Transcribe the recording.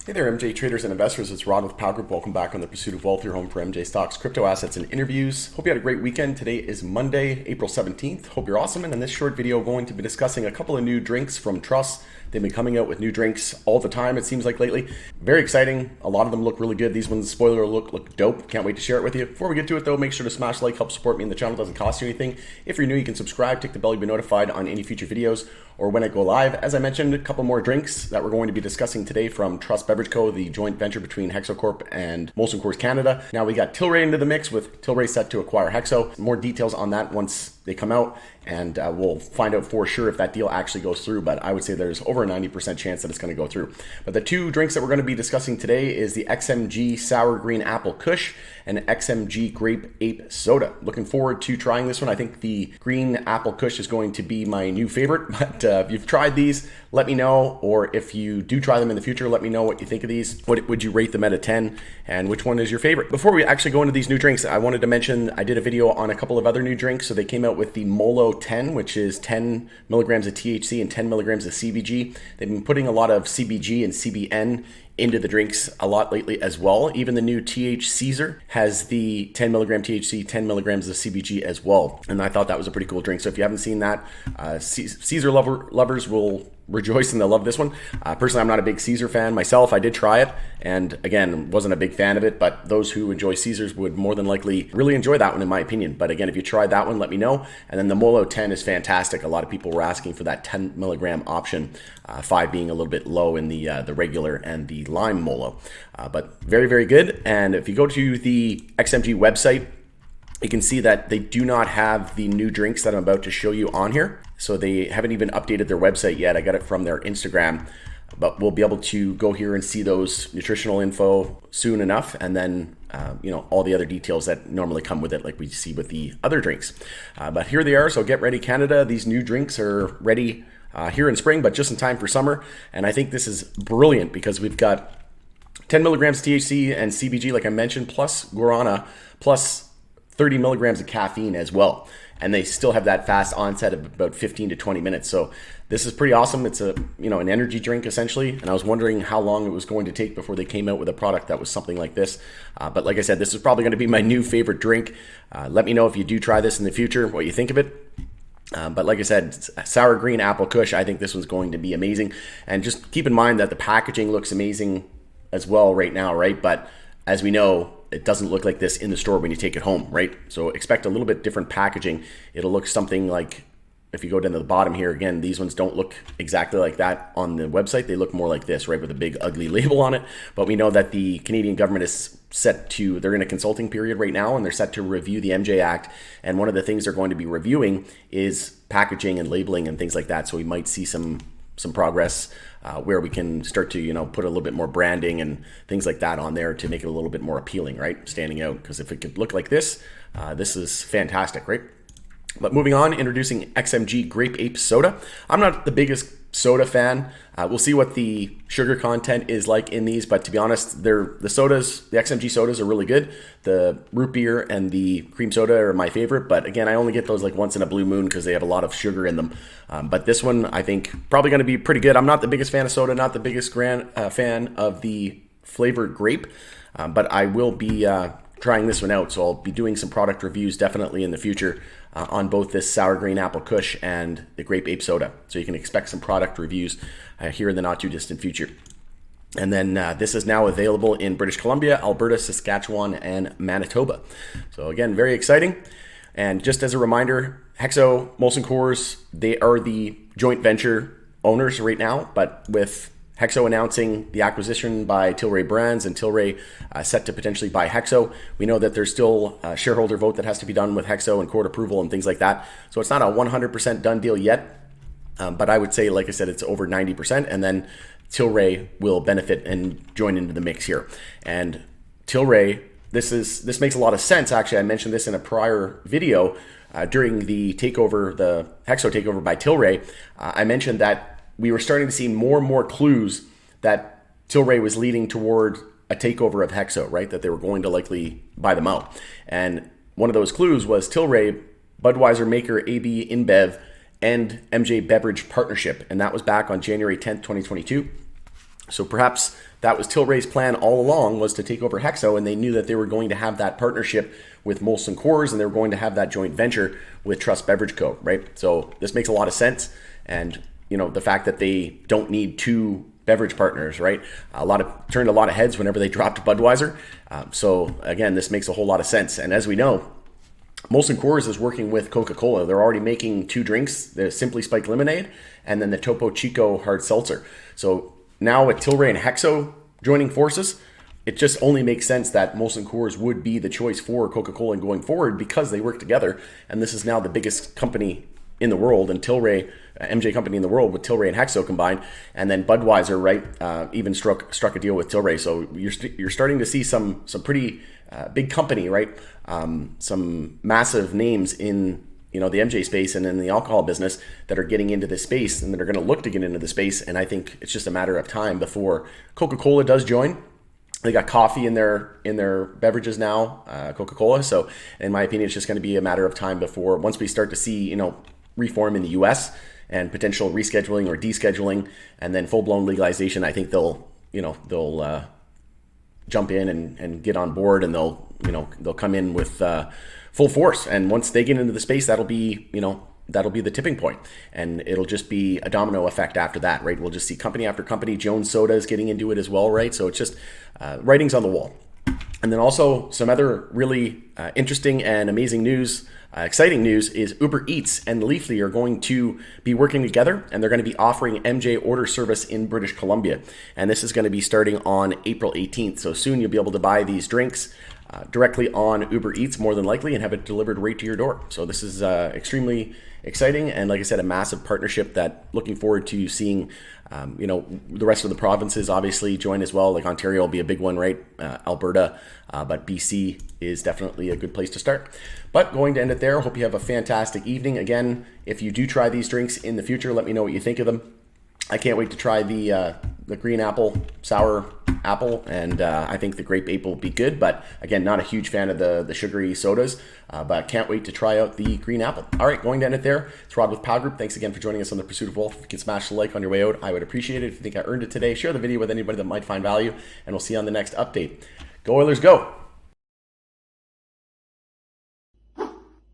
Hey there, MJ traders and investors. It's Rod with Power Group. Welcome back on the Pursuit of Wealth, your home for MJ stocks, crypto assets, and interviews. Hope you had a great weekend. Today is Monday, April 17th. Hope you're awesome. And in this short video, going to be discussing a couple of new drinks from Truss. They've been coming out with new drinks all the time, it seems like lately. Very exciting. A lot of them look really good. These ones, spoiler, look dope. Can't wait to share it with you. Before we get to it though, make sure to smash like, help support me in the channel. It doesn't cost you anything. If you're new, you can subscribe, tick the bell, you'll be notified on any future videos or when I go live. As I mentioned, a couple more drinks that we're going to be discussing today from Truss Beverage Co, the joint venture between Hexo Corp and Molson Coors Canada. Now we got Tilray into the mix, with Tilray set to acquire Hexo. More details on that once they come out, and we'll find out for sure if that deal actually goes through, but I would say there's over a 90% chance that it's going to go through. But the two drinks that we're going to be discussing today is the XMG Sour Green Apple Kush and XMG Grape Ape Soda. Looking forward to trying this one. I think the Green Apple Kush is going to be my new favorite, but if you've tried these, let me know, or if you do try them in the future, let me know what you think of these. What would you rate them out of 10, and which one is your favorite? Before we actually go into these new drinks, I wanted to mention I did a video on a couple of other new drinks. So they came out with the Molo 10, which is 10 milligrams of THC and 10 milligrams of CBG. They've been putting a lot of CBG and CBN into the drinks a lot lately as well. Even the new TH Caesar has the 10 milligram THC, 10 milligrams of CBG as well. And I thought that was a pretty cool drink. So if you haven't seen that, Caesar lovers will rejoice and they'll love this one. Personally, I'm not a big Caesar fan myself. I did try it, and again, wasn't a big fan of it, but those who enjoy Caesars would more than likely really enjoy that one in my opinion. But again, if you tried that one, let me know. And then the Molo 10 is fantastic. A lot of people were asking for that 10 milligram option, 5 being a little bit low in the regular and the lime Molo. But very, very good. And if you go to the XMG website, you can see that they do not have the new drinks that I'm about to show you on here. So they haven't even updated their website yet. I got it from their Instagram, but we'll be able to go here and see those nutritional info soon enough. And then, all the other details that normally come with it, like we see with the other drinks. But here they are. So get ready, Canada. These new drinks are ready here in spring, but just in time for summer. And I think this is brilliant because we've got 10 milligrams THC and CBG, like I mentioned, plus Guarana, plus 30 milligrams of caffeine as well. And they still have that fast onset of about 15 to 20 minutes. So this is pretty awesome. It's an energy drink essentially. And I was wondering how long it was going to take before they came out with a product that was something like this. But like I said, this is probably going to be my new favorite drink. Let me know if you do try this in the future, what you think of it. But like I said, Sour Green Apple Kush, I think this one's going to be amazing. And just keep in mind that the packaging looks amazing as well right now, right? But as we know, it doesn't look like this in the store when you take it home, right? So expect a little bit different packaging. It'll look something like, if you go down to the bottom here, again, these ones don't look exactly like that on the website. They look more like this, right, with a big ugly label on it. But we know that the Canadian government is they're in a consulting period right now, and they're set to review the MJ Act. And one of the things they're going to be reviewing is packaging and labeling and things like that. So we might see some progress where we can start to put a little bit more branding and things like that on there to make it a little bit more appealing, right, standing out. Because if it could look like this, this is fantastic, right? But moving on, introducing XMG Grape Ape Soda. I'm not the biggest soda fan. We'll see what the sugar content is like in these, but to be honest, the XMG sodas are really good. The root beer and the cream soda are my favorite, but again, I only get those like once in a blue moon because they have a lot of sugar in them. But this one, I think, probably going to be pretty good. I'm not the biggest fan of soda, not the biggest fan of the flavored grape, but I will be trying this one out. So I'll be doing some product reviews definitely in the future on both this Sour Green Apple Kush and the Grape Ape Soda. So you can expect some product reviews here in the not too distant future. And then this is now available in British Columbia, Alberta, Saskatchewan, and Manitoba. So again, very exciting. And just as a reminder, Hexo, Molson Coors, they are the joint venture owners right now, but with Hexo announcing the acquisition by Tilray Brands and Tilray set to potentially buy Hexo, we know that there's still a shareholder vote that has to be done with Hexo and court approval and things like that. So it's not a 100% done deal yet, but I would say, like I said, it's over 90%, and then Tilray will benefit and join into the mix here. And Tilray, this makes a lot of sense. Actually, I mentioned this in a prior video during the takeover, the Hexo takeover by Tilray. I mentioned that we were starting to see more and more clues that Tilray was leading toward a takeover of Hexo, right? That they were going to likely buy them out. And one of those clues was Tilray, Budweiser maker AB InBev, and MJ Beverage partnership. And that was back on January 10th, 2022. So perhaps that was Tilray's plan all along, was to take over Hexo, and they knew that they were going to have that partnership with Molson Coors, and they were going to have that joint venture with Truss Beverage Co, right? So this makes a lot of sense. And, the fact that they don't need two beverage partners, right? Turned a lot of heads whenever they dropped Budweiser. So again, this makes a whole lot of sense. And as we know, Molson Coors is working with Coca-Cola. They're already making two drinks, the Simply Spiked Lemonade and then the Topo Chico Hard Seltzer. So now with Tilray and Hexo joining forces, it just only makes sense that Molson Coors would be the choice for Coca-Cola going forward because they work together. And this is now the biggest company in the world, and Tilray, MJ company in the world, with Tilray and Hexo combined. And then Budweiser, right, even struck a deal with Tilray. So you're starting to see some pretty big company, right? Some massive names in the MJ space and in the alcohol business that are getting into this space and that are going to look to get into the space. And I think it's just a matter of time before Coca-Cola does join. They got coffee in their beverages now, Coca-Cola. So in my opinion, it's just going to be a matter of time before, once we start to see, reform in the US and potential rescheduling or descheduling and then full-blown legalization, I think they'll jump in and get on board, and they'll come in with full force. And once they get into the space, that'll be the tipping point, and it'll just be a domino effect after that, right? We'll just see company after company. Jones Soda is getting into it as well, right? So it's just writing's on the wall. And then also some other really interesting and amazing news, exciting news, is Uber Eats and Leafly are going to be working together, and they're going to be offering MJ order service in British Columbia. And this is going to be starting on April 18th. So soon you'll be able to buy these drinks directly on Uber Eats, more than likely, and have it delivered right to your door. So this is extremely exciting, and like I said, a massive partnership that looking forward to seeing the rest of the provinces obviously join as well. Like Ontario will be a big one, right? Alberta, but BC is definitely a good place to start. But going to end it there. Hope you have a fantastic evening. Again, if you do try these drinks in the future, let me know what you think of them. I can't wait to try the green apple, sour apple, and I think the Grape Ape will be good. But again, not a huge fan of the sugary sodas, but can't wait to try out the green apple. All right, going to end it there. It's Rod with Pow Group. Thanks again for joining us on the Pursuit of Wealth. If you can smash the like on your way out, I would appreciate it. If you think I earned it today, share the video with anybody that might find value, and we'll see you on the next update. Go Oilers, go!